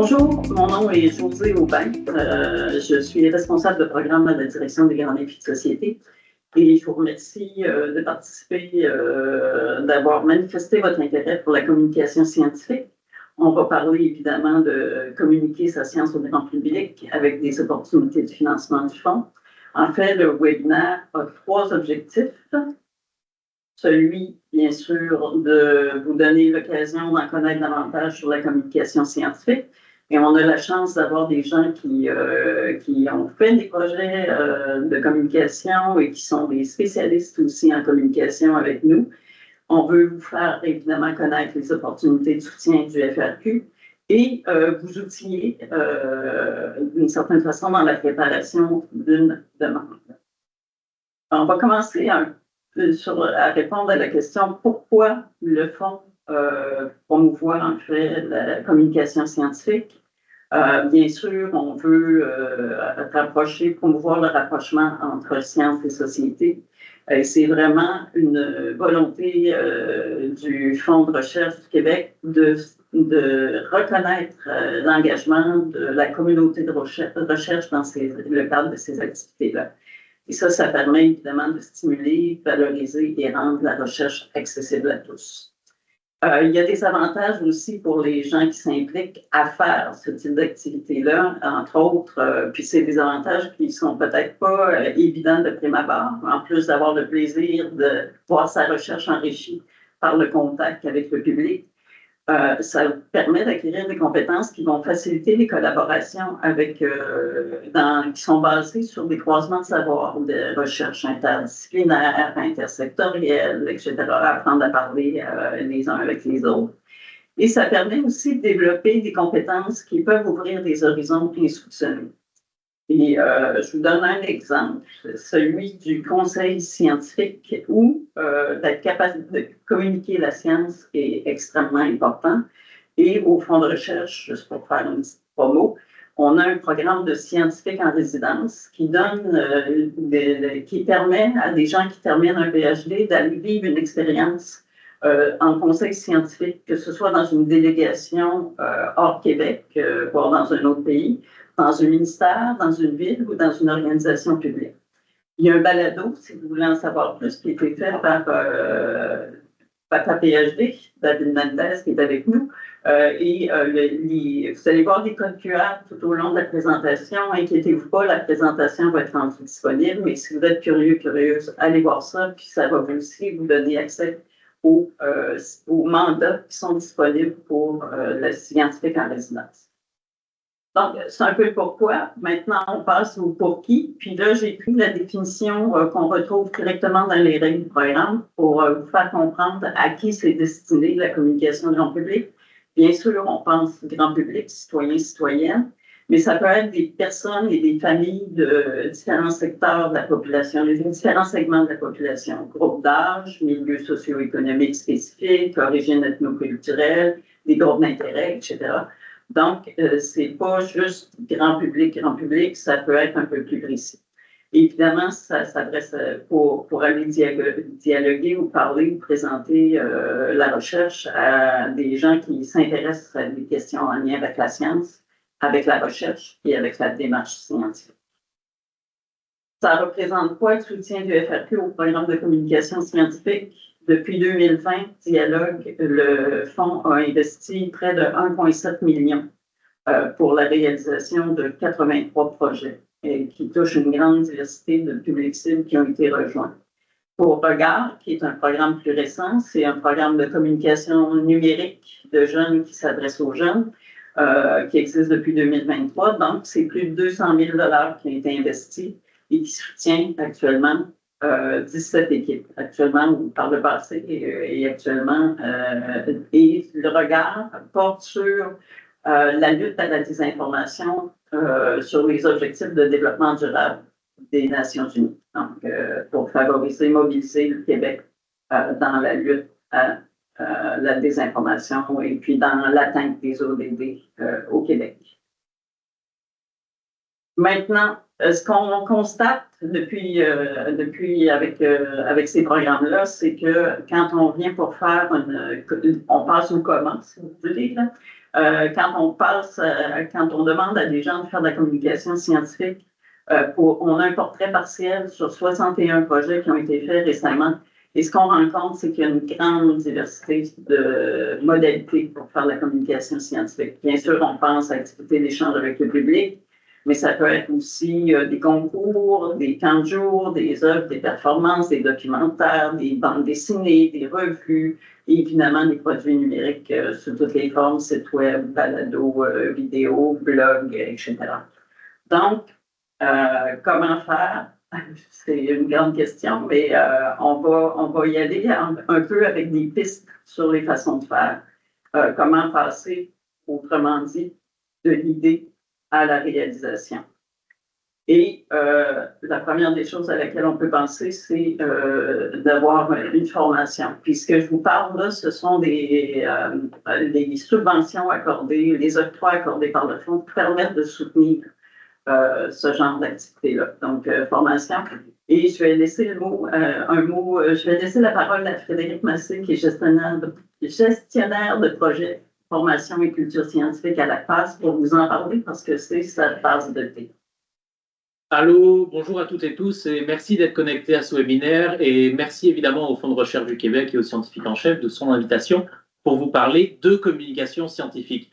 Bonjour, mon nom est Josée Aubin. Je suis responsable de programme à la direction des grands défis de société. Et je vous remercie de participer, d'avoir manifesté votre intérêt pour la communication scientifique. On va parler évidemment de communiquer sa science au grand public avec des opportunités de financement du fonds. En fait, le webinaire a 3 objectifs. Celui, bien sûr, de vous donner l'occasion d'en connaître davantage sur la communication scientifique. Et on a la chance d'avoir des gens qui ont fait des projets de communication et qui sont des spécialistes aussi en communication avec nous. On veut vous faire évidemment connaître les opportunités de soutien du FRQ et vous outiller d'une certaine façon dans la préparation d'une demande. On va commencer à répondre à la question pourquoi le fonds promouvoir en fait la communication scientifique. Bien sûr, on veut promouvoir le rapprochement entre science et société. C'est vraiment une volonté du Fonds de recherche du Québec de reconnaître l'engagement de la communauté de recherche dans le cadre de ces activités-là. Et ça permet évidemment de stimuler, valoriser et rendre la recherche accessible à tous. Il y a des avantages aussi pour les gens qui s'impliquent à faire ce type d'activité-là, entre autres, puis c'est des avantages qui ne sont peut-être pas évidents de prime abord, en plus d'avoir le plaisir de voir sa recherche enrichie par le contact avec le public. Ça permet d'acquérir des compétences qui vont faciliter les collaborations qui sont basées sur des croisements de savoir, de recherche interdisciplinaire, intersectorielle, etc., apprendre à parler les uns avec les autres. Et ça permet aussi de développer des compétences qui peuvent ouvrir des horizons insoupçonnés. Et je vous donne un exemple, celui du conseil scientifique où d'être capable de communiquer la science est extrêmement important. Et au Fonds de recherche, juste pour faire une petite promo, on a un programme de scientifiques en résidence qui permet à des gens qui terminent un PhD d'aller vivre une expérience en conseil scientifique, que ce soit dans une délégation hors Québec, voire dans un autre pays, dans un ministère, dans une ville ou dans une organisation publique. Il y a un balado, si vous voulez en savoir plus, qui a été fait par Papa PhD, David Mendez, qui est avec nous. Vous allez voir des codes QR tout au long de la présentation. Inquiétez-vous pas, la présentation va être rendue disponible, mais si vous êtes curieuse, allez voir ça, puis ça va aussi vous donner accès aux mandats qui sont disponibles pour le scientifique en résidence. Donc, c'est un peu le pourquoi. Maintenant, on passe au pour qui. Puis là, j'ai pris la définition qu'on retrouve directement dans les règles du programme pour vous faire comprendre à qui c'est destiné la communication grand public. Bien sûr, on pense grand public, citoyens, citoyennes, mais ça peut être des personnes et des familles de différents secteurs de la population, les différents segments de la population, groupes d'âge, milieux socio-économiques spécifiques, origine ethnoculturelle, des groupes d'intérêt, etc. Donc, c'est pas juste grand public, ça peut être un peu plus précis. Évidemment, ça s'adresse pour aller dialoguer ou parler ou présenter la recherche à des gens qui s'intéressent à des questions en lien avec la science, avec la recherche et avec la démarche scientifique. Ça représente quoi le soutien du FRQ au programme de communication scientifique? Depuis 2020, Dialogue, le fonds a investi près de 1,7 million pour la réalisation de 83 projets qui touchent une grande diversité de publics cibles qui ont été rejoints. Pour Regard, qui est un programme plus récent, c'est un programme de communication numérique de jeunes qui s'adresse aux jeunes, qui existe depuis 2023. Donc, c'est plus de 200 000 $ qui ont été investis et qui soutient actuellement 17 équipes, actuellement par le passé et actuellement. Et le Regard porte sur la lutte à la désinformation sur les objectifs de développement durable des Nations Unies. Donc, pour favoriser, mobiliser le Québec dans la lutte à la désinformation et puis dans l'atteinte des ODD au Québec. Maintenant, ce qu'on constate depuis avec ces programmes-là, c'est que quand on vient pour faire on passe au comment, si vous voulez, là, Quand on demande à des gens de faire de la communication scientifique, on a un portrait partiel sur 61 projets qui ont été faits récemment. Et ce qu'on rencontre, c'est qu'il y a une grande diversité de modalités pour faire de la communication scientifique. Bien sûr, on pense à activités d'échange avec le public, mais ça peut être aussi des concours, des camps de jour, des œuvres, des performances, des documentaires, des bandes dessinées, des revues, et évidemment des produits numériques sous toutes les formes, sites web, balado, vidéo, blog, etc. Donc, comment faire? C'est une grande question, mais on va y aller un peu avec des pistes sur les façons de faire. Comment passer, autrement dit, de l'idée à la réalisation. Et la première des choses à laquelle on peut penser, c'est d'avoir une formation. Puis ce que je vous parle là, ce sont des subventions accordées, les octrois accordés par le fonds qui permettent de soutenir ce genre d'activité-là. Donc, formation. Et je vais laisser je vais laisser la parole à Frédéric Massé, qui est gestionnaire de projet formation et culture scientifique à la PAS, pour vous en parler parce que c'est sa tasse de thé. Allô, bonjour à toutes et tous et merci d'être connectés à ce webinaire et merci évidemment au Fonds de recherche du Québec et au scientifique en chef de son invitation pour vous parler de communication scientifique.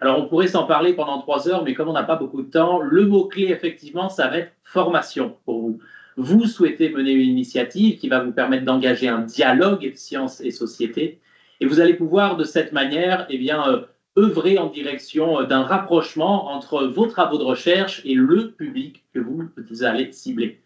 Alors, on pourrait s'en parler pendant 3 heures, mais comme on n'a pas beaucoup de temps, le mot-clé, effectivement, ça va être formation pour vous. Vous souhaitez mener une initiative qui va vous permettre d'engager un dialogue sciences et société, et vous allez pouvoir, de cette manière, œuvrer en direction d'un rapprochement entre vos travaux de recherche et le public que vous allez cibler.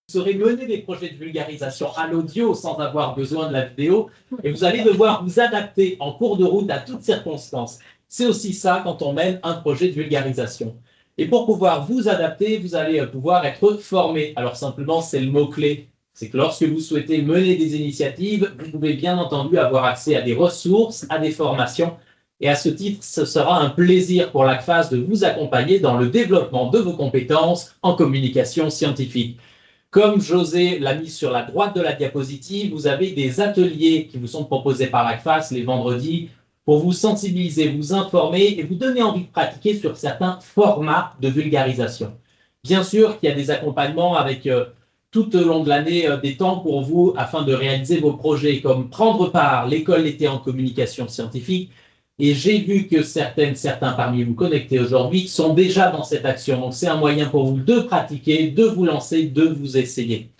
Vous saurez mener des projets de vulgarisation à l'audio sans avoir besoin de la vidéo et vous allez devoir vous adapter en cours de route à toutes circonstances. C'est aussi ça quand on mène un projet de vulgarisation. Et pour pouvoir vous adapter, vous allez pouvoir être formé. Alors simplement, c'est le mot-clé. C'est que lorsque vous souhaitez mener des initiatives, vous pouvez bien entendu avoir accès à des ressources, à des formations. Et à ce titre, ce sera un plaisir pour l'ACFAS de vous accompagner dans le développement de vos compétences en communication scientifique. Comme José l'a mis sur la droite de la diapositive, vous avez des ateliers qui vous sont proposés par l'ACFAS les vendredis pour vous sensibiliser, vous informer et vous donner envie de pratiquer sur certains formats de vulgarisation. Bien sûr qu'il y a des accompagnements avec tout au long de l'année des temps pour vous afin de réaliser vos projets comme prendre part l'école l'été en communication scientifique. Et j'ai vu que certains parmi vous connectés aujourd'hui sont déjà dans cette action. Donc, c'est un moyen pour vous de pratiquer, de vous lancer, de vous essayer.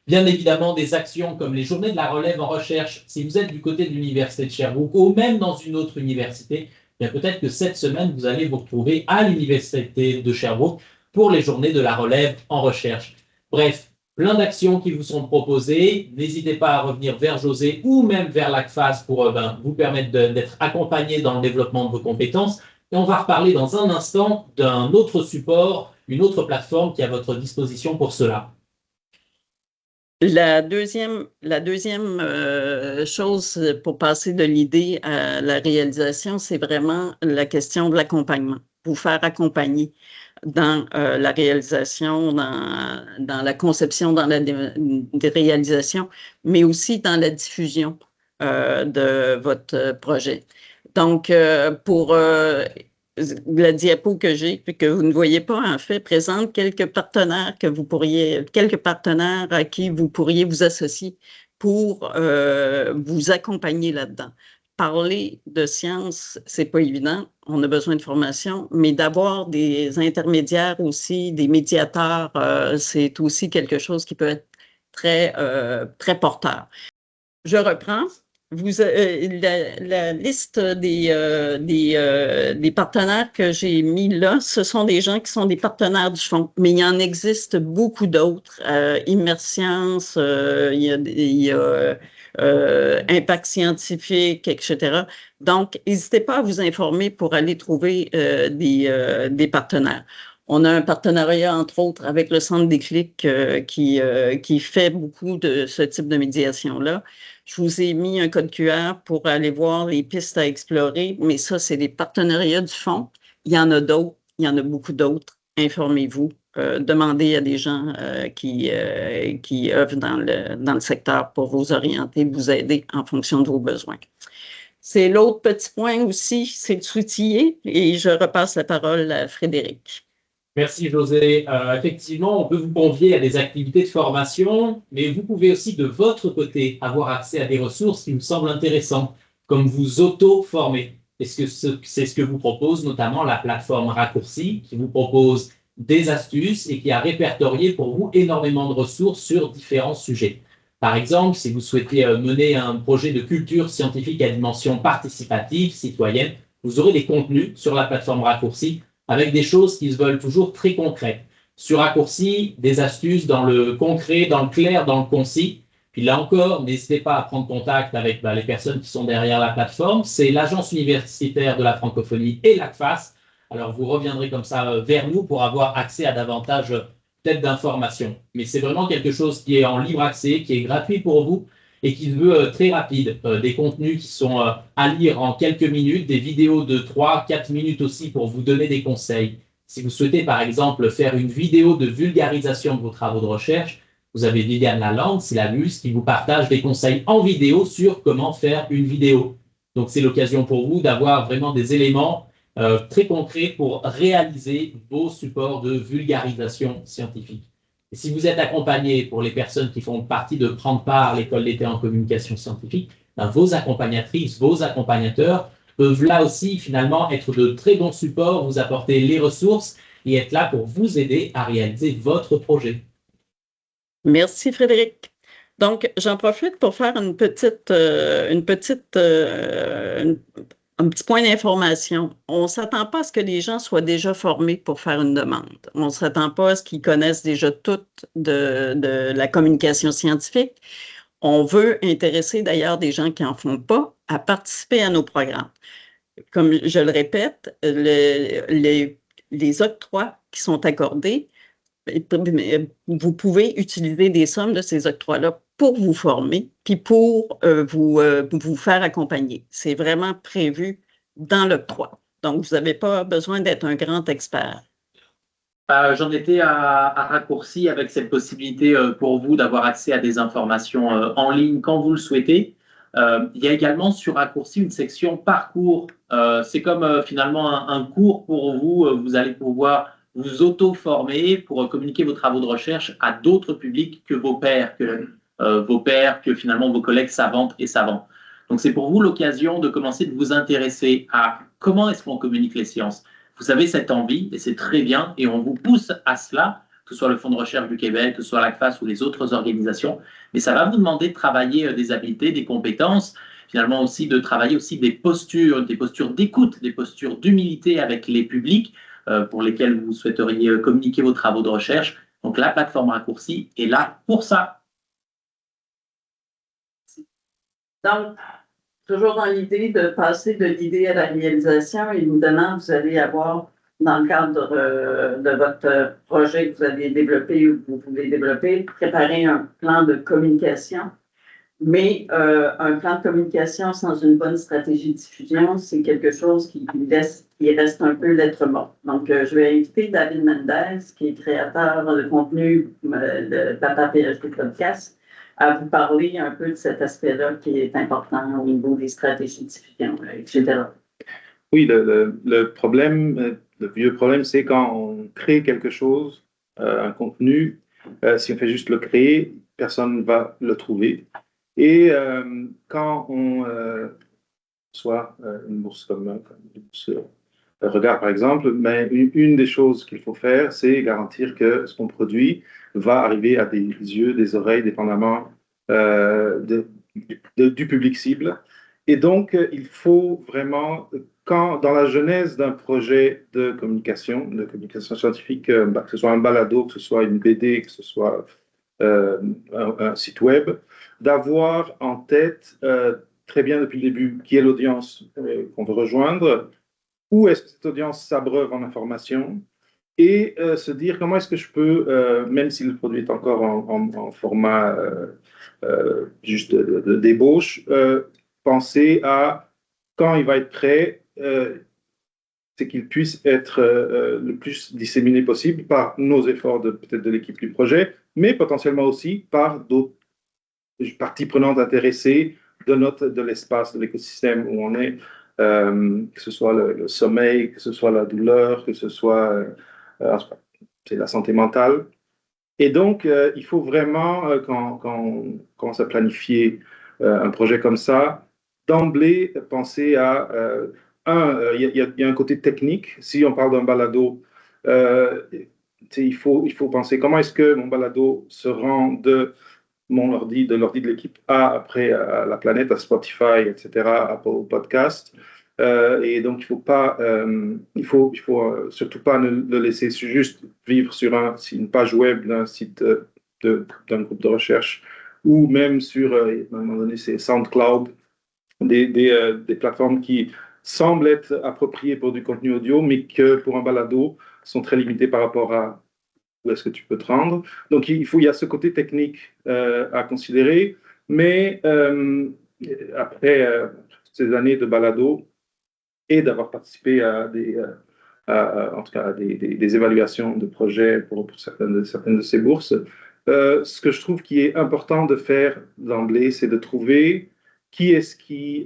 Bien évidemment, des actions comme les journées de la relève en recherche, si vous êtes du côté de l'université de Sherbrooke ou même dans une autre université, bien peut-être que cette semaine, vous allez vous retrouver à l'université de Sherbrooke pour les journées de la relève en recherche. Bref, plein d'actions qui vous sont proposées. N'hésitez pas à revenir vers José ou même vers l'ACFAS pour vous permettre d'être accompagné dans le développement de vos compétences. Et on va reparler dans un instant d'un autre support, une autre plateforme qui est à votre disposition pour cela. La deuxième chose pour passer de l'idée à la réalisation, c'est vraiment la question de l'accompagnement. Vous faire accompagner dans la réalisation, dans la conception, dans la réalisation, mais aussi dans la diffusion de votre projet. Donc, pour la diapo que j'ai, puis que vous ne voyez pas, en fait, présente quelques partenaires à qui vous pourriez vous associer pour vous accompagner là-dedans. Parler de science, c'est pas évident. On a besoin de formation, mais d'avoir des intermédiaires aussi, des médiateurs, c'est aussi quelque chose qui peut être très porteur. Je reprends. La liste des partenaires que j'ai mis là, ce sont des gens qui sont des partenaires du fonds, mais il y en existe beaucoup d'autres. Immerscience, il y a Impact scientifique, etc. Donc, n'hésitez pas à vous informer pour aller trouver des partenaires. On a un partenariat, entre autres, avec le Centre Déclic qui fait beaucoup de ce type de médiation-là. Je vous ai mis un code QR pour aller voir les pistes à explorer, mais ça, c'est des partenariats du fonds. Il y en a d'autres, il y en a beaucoup d'autres. Informez-vous, demandez à des gens qui œuvrent dans le secteur pour vous orienter, vous aider en fonction de vos besoins. C'est l'autre petit point aussi, c'est de s'outiller. Et je repasse la parole à Frédéric. Merci José. Effectivement, on peut vous convier à des activités de formation, mais vous pouvez aussi de votre côté avoir accès à des ressources qui vous semblent intéressantes, comme vous auto-former. C'est ce que vous propose notamment la plateforme Raccourci, qui vous propose des astuces et qui a répertorié pour vous énormément de ressources sur différents sujets. Par exemple, si vous souhaitez mener un projet de culture scientifique à dimension participative, citoyenne, vous aurez des contenus sur la plateforme Raccourci avec des choses qui se veulent toujours très concrètes. Sur Raccourci, des astuces dans le concret, dans le clair, dans le concis. Puis là encore, n'hésitez pas à prendre contact avec les personnes qui sont derrière la plateforme. C'est l'Agence universitaire de la francophonie et l'ACFAS. Alors, vous reviendrez comme ça vers nous pour avoir accès à davantage peut-être d'informations. Mais c'est vraiment quelque chose qui est en libre accès, qui est gratuit pour vous et qui se veut très rapide. Des contenus qui sont à lire en quelques minutes, des vidéos de 3-4 minutes aussi pour vous donner des conseils. Si vous souhaitez, par exemple, faire une vidéo de vulgarisation de vos travaux de recherche, vous avez Viviane Lalande, Syllabus, qui vous partage des conseils en vidéo sur comment faire une vidéo. Donc, c'est l'occasion pour vous d'avoir vraiment des éléments très concrets pour réaliser vos supports de vulgarisation scientifique. Et si vous êtes accompagné, pour les personnes qui font partie de Prendre part à l'école d'été en communication scientifique, vos accompagnatrices, vos accompagnateurs peuvent là aussi finalement être de très bons supports, vous apporter les ressources et être là pour vous aider à réaliser votre projet. Merci Frédéric. Donc, j'en profite pour faire un petit point d'information. On ne s'attend pas à ce que les gens soient déjà formés pour faire une demande. On ne s'attend pas à ce qu'ils connaissent déjà tout de la communication scientifique. On veut intéresser d'ailleurs des gens qui n'en font pas à participer à nos programmes. Comme je le répète, les octrois qui sont accordés, vous pouvez utiliser des sommes de ces octrois-là pour vous former, puis pour vous faire accompagner. C'est vraiment prévu dans l'octroi. Donc, vous n'avez pas besoin d'être un grand expert. J'en étais à Raccourci avec cette possibilité pour vous d'avoir accès à des informations en ligne quand vous le souhaitez. Il y a également sur Raccourci une section parcours. C'est comme finalement un cours pour vous. Vous allez pouvoir vous auto-former pour communiquer vos travaux de recherche à d'autres publics que vos pairs, que finalement vos collègues savantes et savants. Donc c'est pour vous l'occasion de commencer de vous intéresser à comment est-ce qu'on communique les sciences. Vous avez cette envie et c'est très bien et on vous pousse à cela, que ce soit le Fonds de recherche du Québec, que ce soit l'ACFAS ou les autres organisations, mais ça va vous demander de travailler des habiletés, des compétences, finalement aussi de travailler aussi des postures d'écoute, des postures d'humilité avec les publics pour lesquels vous souhaiteriez communiquer vos travaux de recherche. Donc la plateforme Raccourci est là pour ça. Donc, toujours dans l'idée de passer de l'idée à la réalisation, évidemment, vous allez avoir, dans le cadre de votre projet que vous allez développer ou que vous pouvez développer, préparer un plan de communication. Mais un plan de communication sans une bonne stratégie de diffusion, c'est quelque chose qui reste un peu lettre morte. Donc, je vais inviter David Mendez, qui est créateur de contenu de Papa PhD Podcast, à vous parler un peu de cet aspect-là qui est important au niveau des stratégies de diffusion, etc. Oui, le problème, le vieux problème, c'est quand on crée quelque chose, un contenu, si on fait juste le créer, personne ne va le trouver. Et quand on soit une bourse comme une bourse Regard, par exemple, mais une des choses qu'il faut faire, c'est garantir que ce qu'on produit va arriver à des yeux, des oreilles, dépendamment du public cible. Et donc, il faut vraiment, dans la genèse d'un projet de communication scientifique, que ce soit un balado, que ce soit une BD, que ce soit un site web, d'avoir en tête très bien depuis le début qui est l'audience qu'on veut rejoindre, où est-ce que cette audience s'abreuve en information, et se dire comment est-ce que je peux, même si le produit est encore en format juste de débauche, penser à quand il va être prêt, c'est qu'il puisse être le plus disséminé possible par nos efforts peut-être de l'équipe du projet, mais potentiellement aussi par d'autres parties prenantes intéressées de l'espace, de l'écosystème où on est, que ce soit le sommeil, que ce soit la douleur, que ce soit c'est la santé mentale. Et donc, il faut vraiment, quand on commence à planifier un projet comme ça, d'emblée penser à, il y a un côté technique. Si on parle d'un balado, il faut penser comment est-ce que mon balado se rend de mon ordi, de l'ordi de l'équipe A, après à la planète, à Spotify, etc., Apple Podcast. Et donc, il faut surtout pas le laisser juste vivre sur une page web d'un site d'un groupe de recherche ou même sur, à un moment donné, c'est SoundCloud, des plateformes qui semblent être appropriées pour du contenu audio, mais que pour un balado sont très limitées par rapport à où est-ce que tu peux te rendre. Donc, il y a ce côté technique à considérer, mais après ces années de balado et d'avoir participé à en tout cas à des évaluations de projets pour certaines de ces bourses, ce que je trouve qui est important de faire d'emblée, c'est de trouver qui est-ce qui,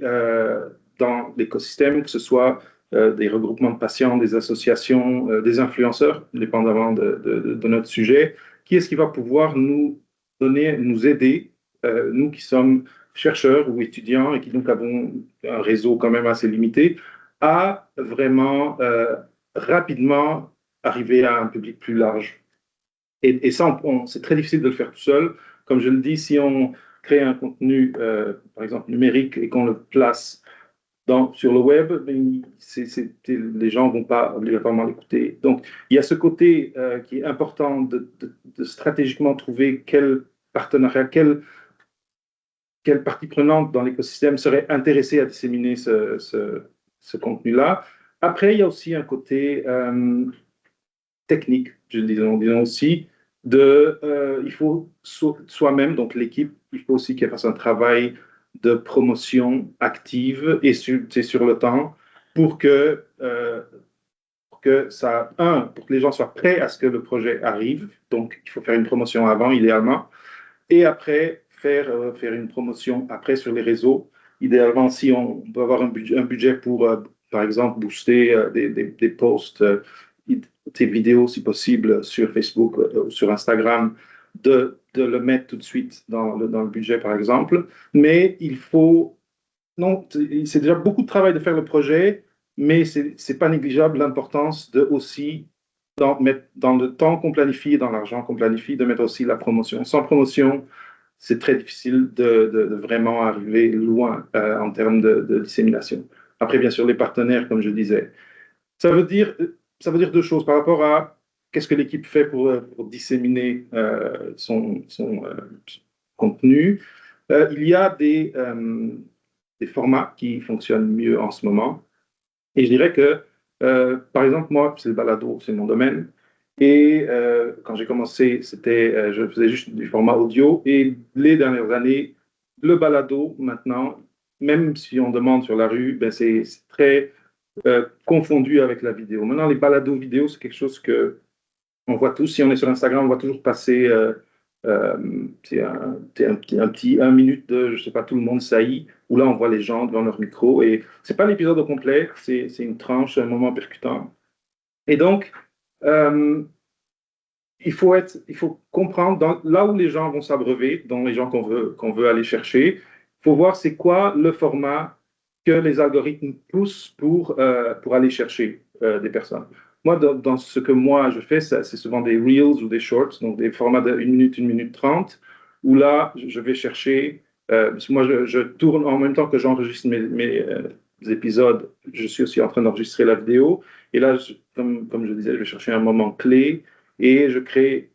dans l'écosystème, que ce soit des regroupements de patients, des associations, des influenceurs, dépendamment de notre sujet, qui est-ce qui va pouvoir nous aider, nous qui sommes chercheurs ou étudiants et qui donc avons un réseau quand même assez limité, à vraiment rapidement arriver à un public plus large. Et ça, c'est très difficile de le faire tout seul. Comme je le dis, si on crée un contenu, par exemple numérique, et qu'on le place sur le web, les gens ne vont pas obligatoirement l'écouter. Donc, il y a ce côté qui est important de stratégiquement trouver quel partenariat, quelle partie prenante dans l'écosystème serait intéressée à disséminer ce contenu-là. Après, il y a aussi un côté technique, disons aussi, il faut soi-même, donc l'équipe, il faut aussi qu'elle fasse un travail de promotion active et sur le temps pour pour que les gens soient prêts à ce que le projet arrive. Donc, il faut faire une promotion avant, idéalement, et après, faire une promotion après sur les réseaux. Idéalement, si on peut avoir un budget pour, par exemple, booster des posts, des vidéos, si possible, sur Facebook ou sur Instagram, de le mettre tout de suite dans le budget, par exemple. Mais il faut... Non, c'est déjà beaucoup de travail de faire le projet, mais ce n'est pas négligeable l'importance de aussi mettre dans le temps qu'on planifie, dans l'argent qu'on planifie, de mettre aussi la promotion. Sans promotion, c'est très difficile de vraiment arriver loin en termes de dissémination. Après, bien sûr, les partenaires, comme je disais. Ça veut dire deux choses par rapport à qu'est-ce que l'équipe fait pour disséminer son contenu. Il y a des formats qui fonctionnent mieux en ce moment. Et je dirais que, par exemple, moi, c'est le balado, c'est mon domaine. Et quand j'ai commencé, je faisais juste du format audio. Et les dernières années, le balado, maintenant, même si on demande sur la rue, ben c'est très confondu avec la vidéo. Maintenant, les balados vidéo, c'est quelque chose que on voit tous. Si on est sur Instagram, on voit toujours passer un petit 1 minute de, je sais pas, tout le monde saillit, où là, on voit les gens devant leur micro. Et c'est pas l'épisode au complet, c'est une tranche, un moment percutant. Et donc, il faut comprendre là où les gens vont s'abreuver, dans les gens qu'on veut aller chercher. Il faut voir c'est quoi le format que les algorithmes poussent pour aller chercher des personnes. Moi, dans ce que moi je fais, c'est souvent des reels ou des shorts, donc des formats de 1 minute 30, où là, je vais chercher. Moi, je tourne en même temps que j'enregistre mes épisodes, je suis aussi en train d'enregistrer la vidéo. Et là, comme je disais, je vais chercher un moment clé et je crée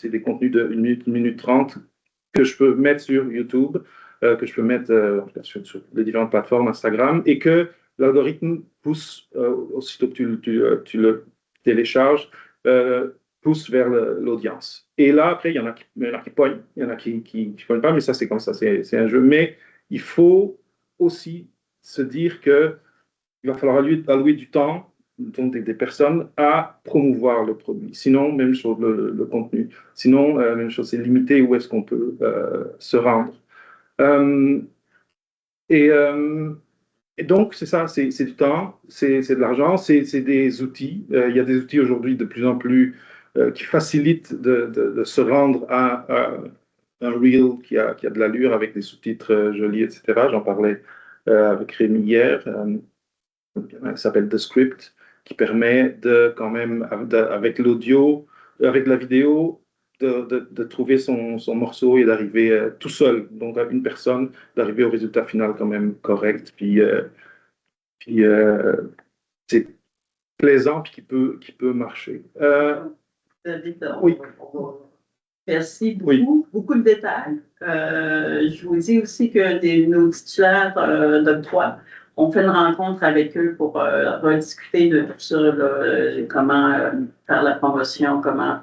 des contenus de 1 minute 30 que je peux mettre sur YouTube, que je peux mettre sur les différentes plateformes, Instagram, et que l'algorithme pousse, aussitôt que tu le télécharges, pousse vers l'audience. Et là, après, il y en a qui pognent, il y en a qui ne pognent pas, mais ça, c'est comme ça, c'est un jeu. Mais il faut aussi se dire qu'il va falloir allouer du temps, donc des personnes, à promouvoir le produit. Sinon, même chose, le contenu. Sinon, même chose, c'est limité où est-ce qu'on peut se rendre. Et, et donc, c'est ça, c'est du temps, c'est de l'argent, c'est des outils. Il y a des outils aujourd'hui de plus en plus qui facilitent de se rendre à un reel qui a de l'allure avec des sous-titres jolis, etc. J'en parlais avec Rémi hier. Ça s'appelle The Script, qui permet de quand même, avec l'audio, avec la vidéo, de trouver son morceau et d'arriver tout seul, donc à une personne, d'arriver au résultat final quand même correct. Puis c'est plaisant puis qui peut marcher. David, Oui. Merci beaucoup, Oui. beaucoup de détails. Je vous dis aussi que nos titulaires d'octroi, on fait une rencontre avec eux pour rediscuter de tout ça, là, comment faire la promotion, comment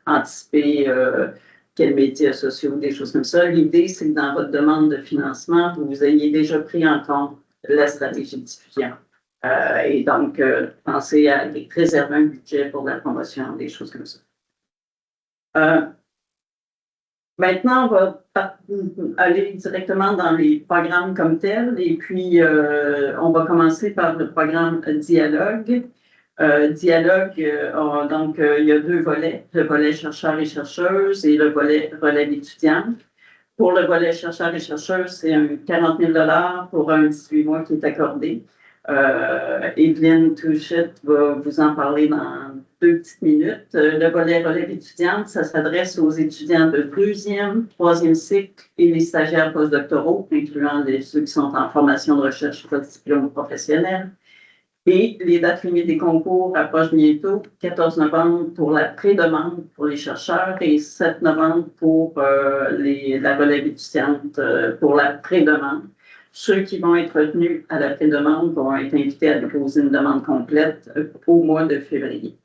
anticiper quels médias sociaux, des choses comme ça. L'idée, c'est que dans votre demande de financement, vous ayez déjà pris en compte la stratégie de diffusion. Et donc, pensez à réserver un budget pour la promotion, des choses comme ça. Maintenant, on va aller directement dans les programmes comme tels, et puis on va commencer par le programme Dialogue. Dialogue, donc il y a 2 volets, le volet chercheurs et chercheuses et le volet relève étudiante. Pour le volet chercheurs et chercheuses, c'est un 40 000 $ pour un 18 mois qui est accordé. Evelyne Touchette va vous en parler dans 2 petites minutes. Le volet relève étudiante, ça s'adresse aux étudiants de 2e, 3e cycle et les stagiaires postdoctoraux, incluant ceux qui sont en formation de recherche post-diplôme professionnel. Et les dates limites des concours approchent bientôt, 14 novembre pour la pré-demande pour les chercheurs et 7 novembre pour la relève étudiante pour la pré-demande. Ceux qui vont être retenus à la pré-demande vont être invités à déposer une demande complète au mois de février.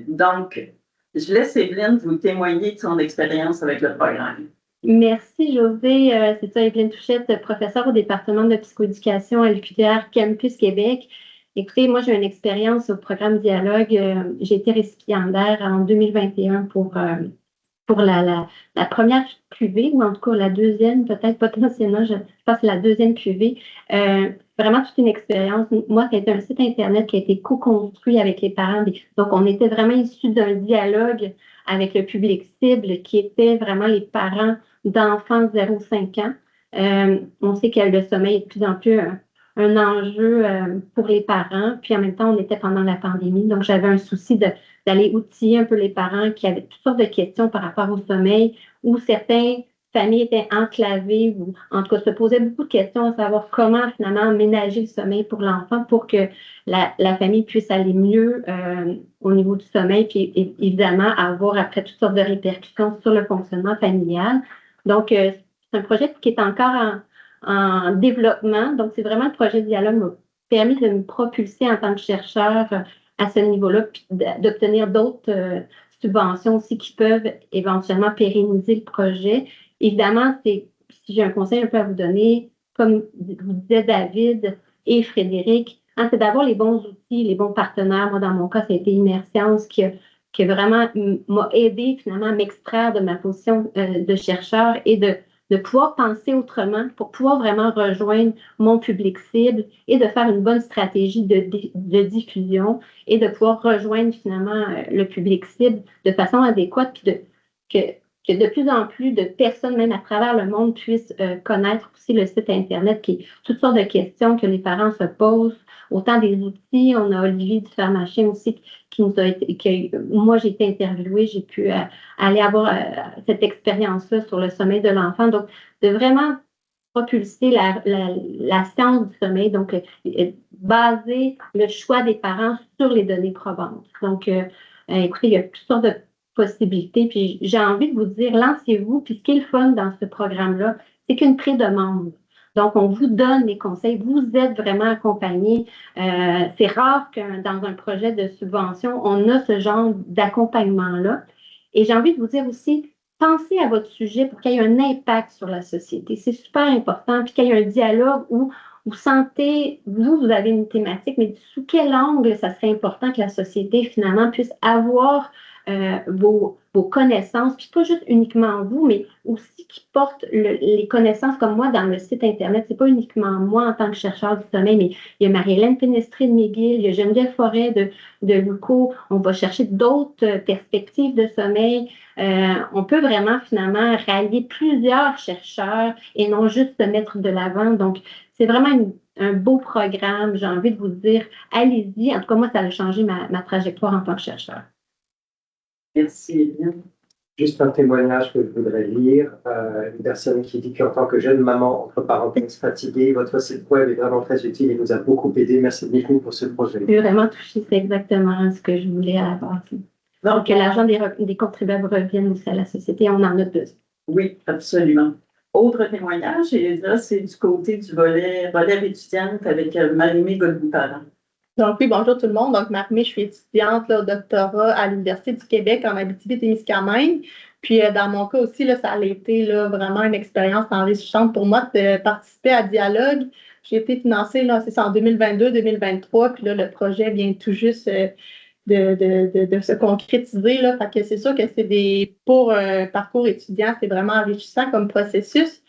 Donc, je laisse Evelyne vous témoigner de son expérience avec le programme. Merci, Josée. C'est ça, Evelyne Touchette, professeure au département de psychoéducation à l'UQTR Campus Québec. Écoutez, moi, j'ai une expérience au programme Dialogue. J'ai été récipiendaire en 2021 pour la première cuvée, ou en tout cas la deuxième, peut-être potentiellement, je pense que la deuxième cuvée. Vraiment toute une expérience. Moi, c'était un site Internet qui a été co-construit avec les parents. Donc, on était vraiment issus d'un dialogue avec le public cible qui était vraiment les parents d'enfants 0-5 ans. On sait que le sommeil est de plus en plus un enjeu pour les parents. Puis en même temps, on était pendant la pandémie. Donc, j'avais un souci d'aller outiller un peu les parents qui avaient toutes sortes de questions par rapport au sommeil, où certaines familles étaient enclavées, ou en tout cas se posaient beaucoup de questions à savoir comment finalement ménager le sommeil pour l'enfant pour que la famille puisse aller mieux au niveau du sommeil, puis évidemment avoir après toutes sortes de répercussions sur le fonctionnement familial. Donc, c'est un projet qui est encore en développement. Donc, c'est vraiment le projet Dialogue m'a permis de me propulser en tant que chercheur à ce niveau-là, puis d'obtenir d'autres subventions aussi qui peuvent éventuellement pérenniser le projet. Évidemment, si j'ai un conseil un peu à vous donner, comme vous disait David et Frédéric, c'est d'avoir les bons outils, les bons partenaires. Moi, dans mon cas, ça a été Immerscience qui vraiment m'a aidé finalement à m'extraire de ma position de chercheur et de pouvoir penser autrement pour pouvoir vraiment rejoindre mon public cible et de faire une bonne stratégie de diffusion et de pouvoir rejoindre finalement le public cible de façon adéquate, puis que de plus en plus de personnes, même à travers le monde, puissent connaître aussi le site Internet, qui est toutes sortes de questions que les parents se posent, autant des outils. On a Olivier Dufermachin aussi qui nous a été, moi j'ai été interviewée, j'ai pu aller avoir cette expérience-là sur le sommeil de l'enfant. Donc, de vraiment propulser la science du sommeil, donc baser le choix des parents sur les données probantes. Donc, écoutez, il y a toutes sortes de possibilités. Puis j'ai envie de vous dire, lancez-vous. Puis ce qui est le fun dans ce programme-là, c'est qu'une pré-demande. Donc, on vous donne les conseils, vous êtes vraiment accompagné. C'est rare que dans un projet de subvention, on a ce genre d'accompagnement-là. Et j'ai envie de vous dire aussi, pensez à votre sujet pour qu'il y ait un impact sur la société. C'est super important. Puis qu'il y ait un dialogue où vous sentez, vous avez une thématique, mais sous quel angle ça serait important que la société, finalement, puisse avoir vos connaissances, puis pas juste uniquement vous, mais aussi qui portent les connaissances comme moi dans le site Internet. C'est pas uniquement moi en tant que chercheur du sommeil, mais il y a Marie-Hélène Pénestré de McGill, il y a Geneviève Forêt de Luco. On va chercher d'autres perspectives de sommeil. On peut vraiment finalement rallier plusieurs chercheurs et non juste se mettre de l'avant. Donc, c'est vraiment un beau programme. J'ai envie de vous dire, allez-y. En tout cas, moi, ça a changé ma trajectoire en tant que chercheur. Merci, Evelyne. Juste un témoignage que je voudrais lire. Une personne qui dit qu'en tant que jeune maman, entre parenthèses, fatiguée, votre site web est vraiment très utile et nous a beaucoup aidé. Merci beaucoup pour ce projet. Je suis vraiment touchée. C'est exactement ce que je voulais à la base. Donc, que l'argent des contribuables revienne aussi à la société, on en a besoin. Oui, absolument. Autre témoignage, et là, c'est du côté du volet relève étudiante avec Marie-Mé Godbout-Parent. Donc oui, bonjour tout le monde. Donc Marie-Mé, je suis étudiante là, au doctorat à l'Université du Québec en Abitibi-Témiscamingue. Puis dans mon cas aussi, là, ça a été là, vraiment une expérience enrichissante pour moi de participer à Dialogue. J'ai été financée, là, c'est ça, en 2022-2023, puis là, le projet vient tout juste de se concrétiser. Là. Fait que c'est sûr que pour un parcours étudiant, c'est vraiment enrichissant comme processus.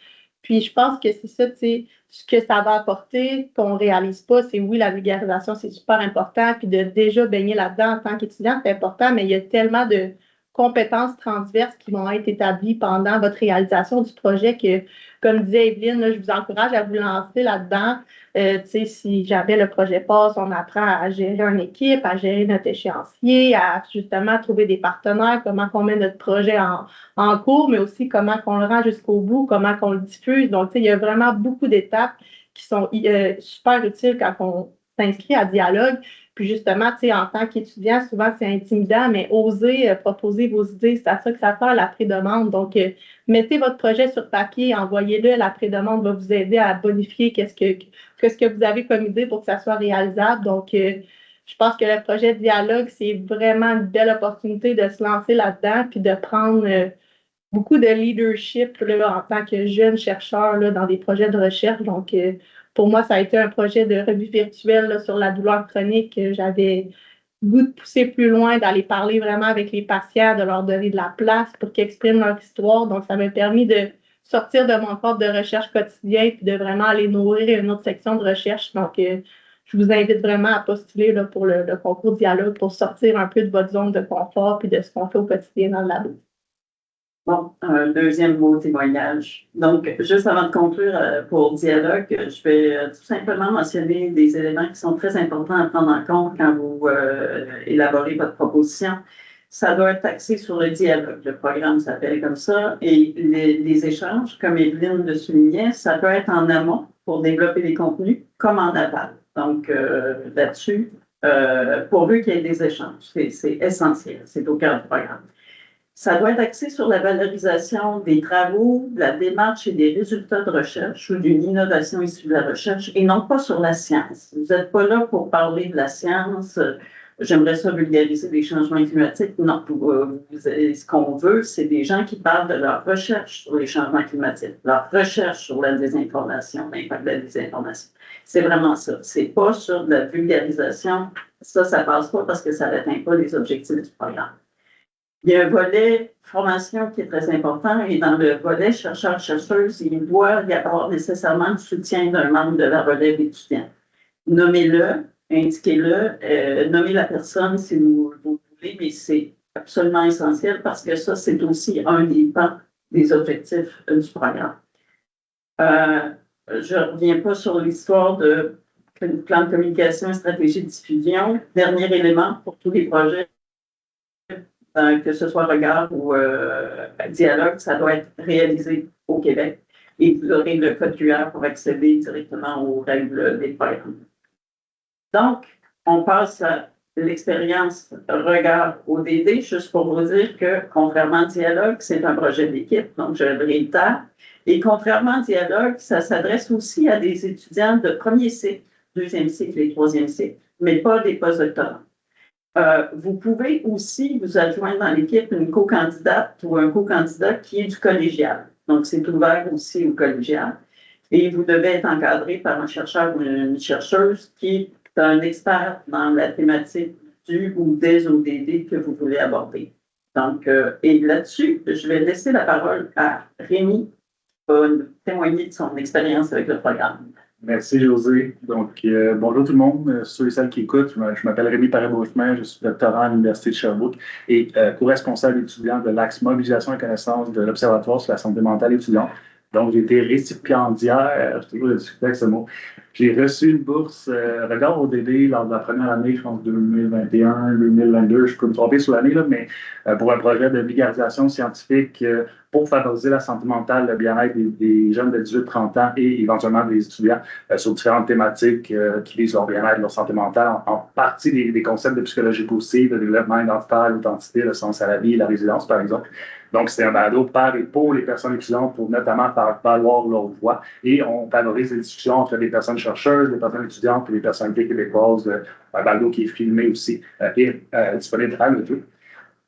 Puis je pense que c'est ça, tu sais, ce que ça va apporter, qu'on ne réalise pas, c'est oui, la vulgarisation, c'est super important. Puis de déjà baigner là-dedans en tant qu'étudiant, c'est important, mais il y a tellement de compétences transverses qui vont être établies pendant votre réalisation du projet que, comme disait Evelyne, là, je vous encourage à vous lancer là-dedans. Si jamais le projet passe, on apprend à gérer une équipe, à gérer notre échéancier, à justement trouver des partenaires, comment on met notre projet en cours, mais aussi comment on le rend jusqu'au bout, comment on le diffuse. Donc, il y a vraiment beaucoup d'étapes qui sont super utiles quand on s'inscrit à Dialogue. Puis justement, en tant qu'étudiant, souvent c'est intimidant, mais osez proposer vos idées, c'est à ça que ça fait la pré-demande. Donc, mettez votre projet sur papier, envoyez-le, la pré-demande va vous aider à bonifier ce que vous avez comme idée pour que ça soit réalisable. Donc, je pense que le projet de Dialogue, c'est vraiment une belle opportunité de se lancer là-dedans puis de prendre beaucoup de leadership là, en tant que jeune chercheur là, dans des projets de recherche. Donc, pour moi, ça a été un projet de revue virtuelle là, sur la douleur chronique. J'avais goût de pousser plus loin, d'aller parler vraiment avec les patients, de leur donner de la place pour qu'ils expriment leur histoire. Donc, ça m'a permis de sortir de mon cadre de recherche quotidien et de vraiment aller nourrir une autre section de recherche. Donc, je vous invite vraiment à postuler là, pour le concours Dialogue pour sortir un peu de votre zone de confort et de ce qu'on fait au quotidien dans le labo. Bon, un deuxième beau témoignage. Donc, juste avant de conclure pour Dialogue, je vais tout simplement mentionner des éléments qui sont très importants à prendre en compte quand vous élaborez votre proposition. Ça doit être axé sur le dialogue. Le programme s'appelle comme ça. Et les échanges, comme Evelyne le soulignait, ça peut être en amont pour développer des contenus, comme en aval. Donc, là-dessus, pourvu qu'il y ait des échanges, c'est essentiel. C'est au cœur du programme. Ça doit être axé sur la valorisation des travaux, de la démarche et des résultats de recherche ou d'une innovation issue de la recherche et non pas sur la science. Vous n'êtes pas là pour parler de la science. J'aimerais ça vulgariser les changements climatiques. Non, ce qu'on veut, c'est des gens qui parlent de leur recherche sur les changements climatiques, leur recherche sur la désinformation, l'impact de la désinformation. C'est vraiment ça. C'est pas sur de la vulgarisation. Ça passe pas parce que ça n'atteint pas les objectifs du programme. Il y a un volet formation qui est très important et dans le volet chercheur-chercheuse, il doit y avoir nécessairement le soutien d'un membre de la relève étudiante. Nommez-le, indiquez-le, nommez la personne si vous voulez, mais c'est absolument essentiel parce que ça, c'est aussi un des pans des objectifs du programme. Je ne reviens pas sur l'histoire de plan de communication et stratégie de diffusion. Dernier élément pour tous les projets, que ce soit Regard ou Dialogue, ça doit être réalisé au Québec et vous aurez le code QR pour accéder directement aux règles des programmes. Donc, on passe à l'expérience Regard ODD, juste pour vous dire que, contrairement à Dialogue, c'est un projet d'équipe, donc je le réitère. Et contrairement à Dialogue, ça s'adresse aussi à des étudiants de premier cycle, deuxième cycle et troisième cycle, mais pas des postdoctorants. Vous pouvez aussi vous adjoindre dans l'équipe une co-candidate ou un co-candidat qui est du collégial. Donc, c'est ouvert aussi au collégial. Et vous devez être encadré par un chercheur ou une chercheuse qui est un expert dans la thématique du ou des ODD que vous voulez aborder. Donc, et là-dessus, je vais laisser la parole à Rémi qui va nous témoigner de son expérience avec le programme. Merci, José. Donc, bonjour tout le monde, ceux et celles qui écoutent. Je m'appelle Rémi Paré-Beauchemin, je suis doctorant à l'Université de Sherbrooke et co-responsable étudiant de l'axe mobilisation et connaissance de l'Observatoire sur la santé mentale étudiante. Donc, j'ai été récipiendaire, j'ai toujours discuté avec ce mot. J'ai reçu une bourse Regard ODD lors de la première année, je pense 2021, 2022, je peux me tromper sur l'année, là, mais pour un projet de vulgarisation scientifique pour favoriser la santé mentale, le bien-être des jeunes de 18-30 ans et éventuellement des étudiants sur différentes thématiques qui visent leur bien-être, leur santé mentale, en partie des concepts de psychologie positive, de développement identitaire, l'authenticité, le sens à la vie, la résilience, par exemple. Donc, c'est un balado par et pour les personnes étudiantes pour notamment faire valoir leur voix. Et on favorise les discussions entre les personnes chercheuses, les personnes étudiantes et les personnalités québécoises. Un balado qui est filmé aussi et disponible à YouTube.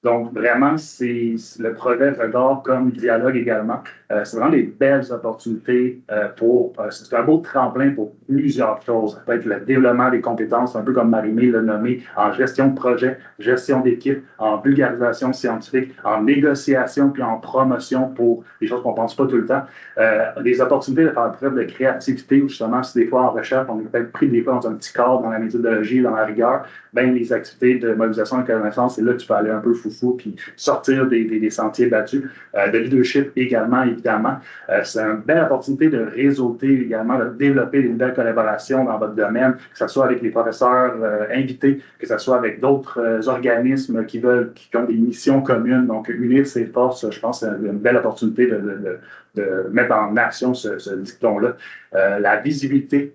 Donc, vraiment, c'est le projet Regard comme dialogue également. C'est vraiment des belles opportunités c'est un beau tremplin pour plusieurs choses. Ça peut être le développement des compétences, un peu comme Marie-Mé l'a nommé, en gestion de projet, gestion d'équipe, en vulgarisation scientifique, en négociation puis en promotion pour des choses qu'on ne pense pas tout le temps. Des opportunités de faire preuve de créativité, où justement, si des fois en recherche, on est peut-être pris des fois dans un petit cadre, dans la méthodologie, dans la rigueur, bien, les activités de mobilisation et connaissance, c'est là que tu peux aller un peu foufou puis sortir des sentiers battus. De leadership également, évidemment. C'est une belle opportunité de réseauter également, de développer des nouvelles collaborations dans votre domaine, que ce soit avec les professeurs invités, que ce soit avec d'autres organismes qui ont des missions communes. Donc, unir ses forces, je pense, c'est une belle opportunité de mettre en action ce dicton-là. La visibilité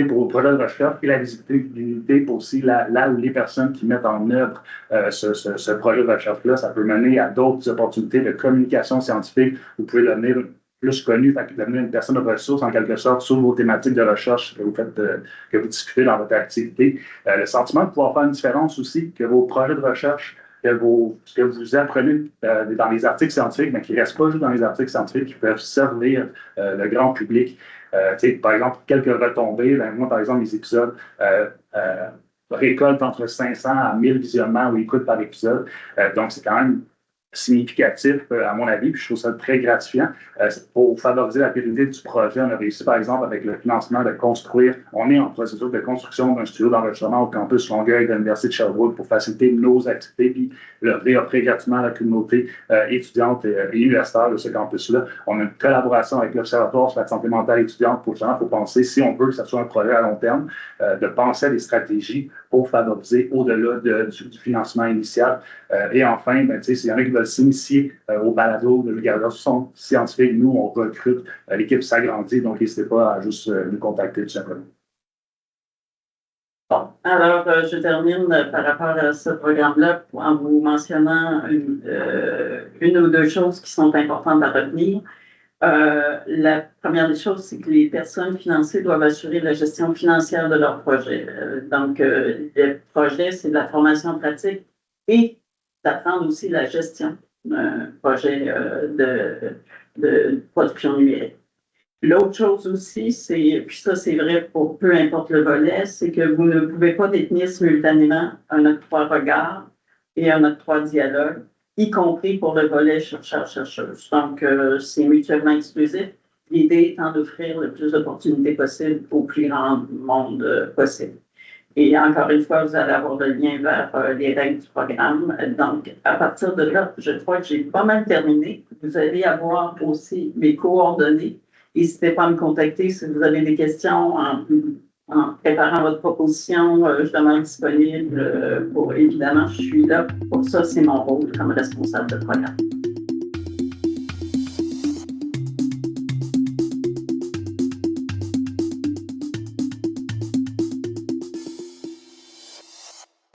pour vos projets de recherche et la visibilité pour aussi là où les personnes qui mettent en œuvre ce projet de recherche-là, ça peut mener à d'autres opportunités de communication scientifique. Vous pouvez devenir plus connu, devenir une personne de ressources en quelque sorte sur vos thématiques de recherche que vous faites, que vous discutez dans votre activité. Le sentiment de pouvoir faire une différence aussi, que vos projets de recherche, ce que vous apprenez dans les articles scientifiques, mais qui ne restent pas juste dans les articles scientifiques, qui peuvent servir le grand public. Par exemple, quelques retombées. Moi, par exemple, mes épisodes récoltent entre 500 à 1000 visionnements ou écoutes par épisode. Donc, c'est quand même significatif, à mon avis, puis je trouve ça très gratifiant. Pour favoriser la pérennité du projet, on a réussi, par exemple, avec le financement de construire, on est en processus de construction d'un studio d'enregistrement au campus Longueuil de l'Université de Sherbrooke pour faciliter nos activités, puis le réoffrir gratuitement à la communauté étudiante et universitaire de ce campus-là. On a une collaboration avec l'Observatoire sur la santé mentale étudiante pour justement, faut penser, si on veut que ce soit un projet à long terme, de penser à des stratégies pour favoriser au-delà du financement initial. Et enfin, s'il y en a qui veulent s'initier au balado de vulgarisation scientifique, nous, on recrute, l'équipe s'agrandit, donc n'hésitez pas à juste nous contacter tout simplement. Bon, alors je termine par rapport à ce programme-là en vous mentionnant une ou deux choses qui sont importantes à retenir. La première des choses, c'est que les personnes financées doivent assurer la gestion financière de leur projet. Donc, le projet, c'est de la formation pratique et d'apprendre aussi la gestion d'un projet de production numérique. L'autre chose aussi, puis ça c'est vrai pour peu importe le volet, c'est que vous ne pouvez pas détenir simultanément un octroi regard et un octroi dialogue, y compris pour le volet chercheur-chercheuse. Donc, c'est mutuellement exclusif. L'idée étant d'offrir le plus d'opportunités possibles au plus grand monde possible. Et encore une fois, vous allez avoir le lien vers les règles du programme. Donc, à partir de là, je crois que j'ai pas mal terminé. Vous allez avoir aussi mes coordonnées. N'hésitez pas à me contacter si vous avez des questions en préparant votre proposition. Je demande disponible évidemment, je suis là pour ça, c'est mon rôle comme responsable de programme.